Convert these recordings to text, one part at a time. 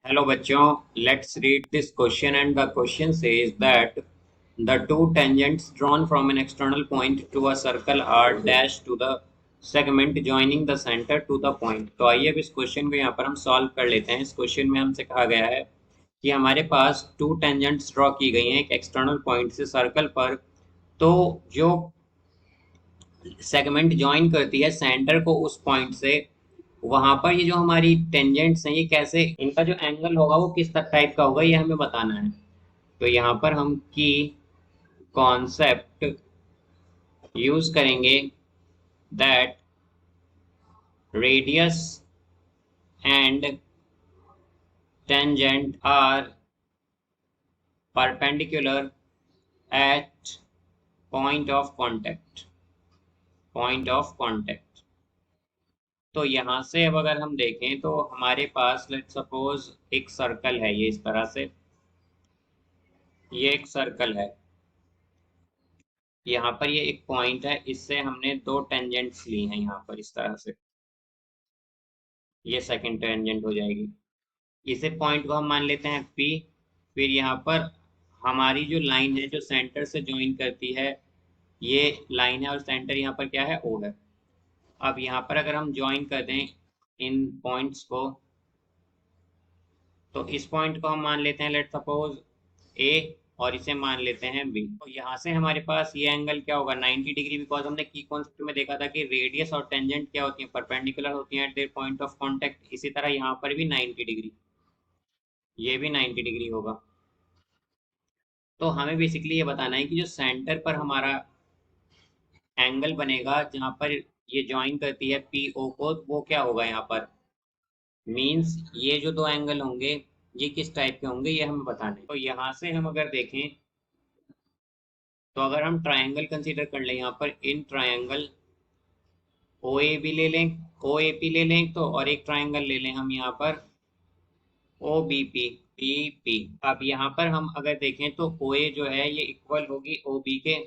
Hello बच्चों, let's read this question and the question says that the two tangents drawn from an external point to a circle are dashed to the segment joining the center to the point। तो आइए अब इस question को यहाँ पर हम solve कर लेते हैं। इस क्वेश्चन में हमसे कहा गया है कि हमारे पास टू टेंजेंट्स ड्रॉ की गई हैं एक एक्सटर्नल पॉइंट से सर्कल पर। तो जो सेगमेंट ज्वाइन करती है सेंटर को उस पॉइंट से, वहां पर ये जो हमारी टेंजेंट्स हैं ये कैसे, इनका जो एंगल होगा वो किस टाइप का होगा ये हमें बताना है। तो यहाँ पर हम की कॉन्सेप्ट यूज करेंगे that radius and tangent are perpendicular at point of contact. Point of contact. तो यहाँ से अब अगर हम देखें तो हमारे पास लेट सपोज एक सर्कल है, ये इस तरह से, ये एक सर्कल है, यहाँ पर ये एक पॉइंट है, इससे हमने दो टेंजेंट्स ली हैं यहाँ पर इस तरह से, ये सेकंड टेंजेंट हो जाएगी। इसे पॉइंट को हम मान लेते हैं P। फिर यहाँ पर हमारी जो लाइन है जो सेंटर से ज्वाइन करती है ये लाइन है, और सेंटर यहाँ पर क्या है, O है। अब यहाँ पर अगर हम ज्वाइन कर दें इन पॉइंट्स को, तो इस पॉइंट को हम मान लेते हैं लेट सपोज A, और इसे मान लेते हैं B। तो यहाँ से हमारे पास ये एंगल क्या होगा, 90 डिग्री, बिकॉज हमने की कॉन्सेप्ट में देखा था कि रेडियस और टेंजेंट क्या होती है, परपेंडिकुलर होती हैं eight their point of contact. इसी तरह यहाँ पर भी 90 डिग्री, ये भी 90 डिग्री होगा। तो हमें बेसिकली ये बताना है कि जो सेंटर पर हमारा एंगल बनेगा जहाँ पर ये ज्वाइन करती है पी ओ को, वो क्या होगा यहाँ पर, मीन्स ये जो दो एंगल होंगे ये किस टाइप के होंगे ये हमें बताना है। तो यहाँ से हम अगर देखें तो अगर हम ट्रायंगल कंसीडर कर लें यहाँ पर, in triangle O A B ले लें, ओ ए पी ले लें तो, और एक ट्रायंगल ले लें हम यहाँ पर O B P, B P. अब यहाँ पर हम अगर देखें तो ओ ए जो है ये इक्वल होगी ओ बी के,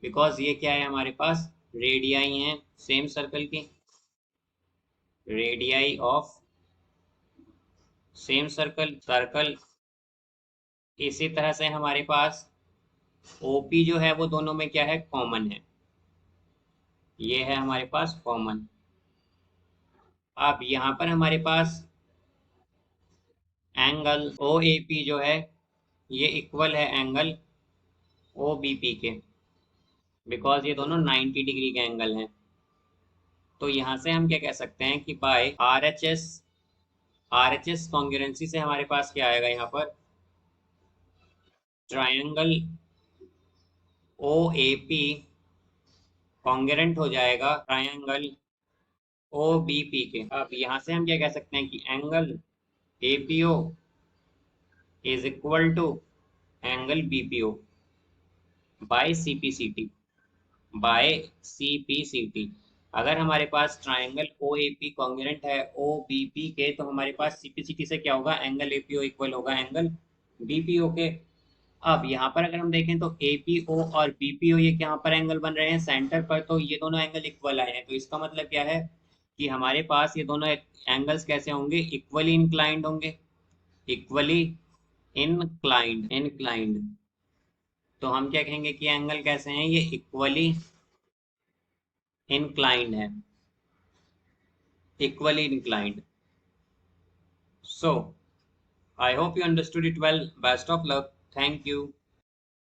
बिकॉज ये क्या है हमारे पास, रेडियाई हैं सेम सर्कल की, radii of same circle circle. इसी तरह से हमारे पास ओपी जो है वो दोनों में क्या है, कॉमन है, ये है हमारे पास कॉमन। अब यहाँ पर हमारे पास एंगल ओ ए पी जो है ये इक्वल है एंगल ओ बी पी के, बिकॉज ये दोनों 90 डिग्री के एंगल हैं। तो यहाँ से हम क्या कह सकते हैं कि by R H S congruency से हमारे पास क्या आएगा यहाँ पर, triangle O A P congruent हो जाएगा ट्रायंगल ओ बी पी के। अब यहाँ से हम क्या कह सकते हैं कि angle A P O is equal to angle B P O by C P C T, by C P C T. अगर हमारे पास triangle O A P congruent है ओ बी पी के, तो हमारे पास सी पी सी टी से क्या होगा, angle A P O equal होगा एंगल बी पी ओ के। अब यहाँ पर अगर हम देखें तो ए पी ओ और बी पी ओ ये यहाँ पर एंगल बन रहे हैं सेंटर पर, तो ये दोनों एंगल इक्वल आए हैं। तो इसका मतलब क्या है कि हमारे पास ये दोनों एंगल्स कैसे होंगे, इक्वली इंक्लाइंड होंगे, इक्वली इनक्लाइंड। तो हम क्या कहेंगे कि एंगल कैसे हैं, ये इक्वली inclined है, equally inclined। So I hope you understood it well. Best of luck. Thank you.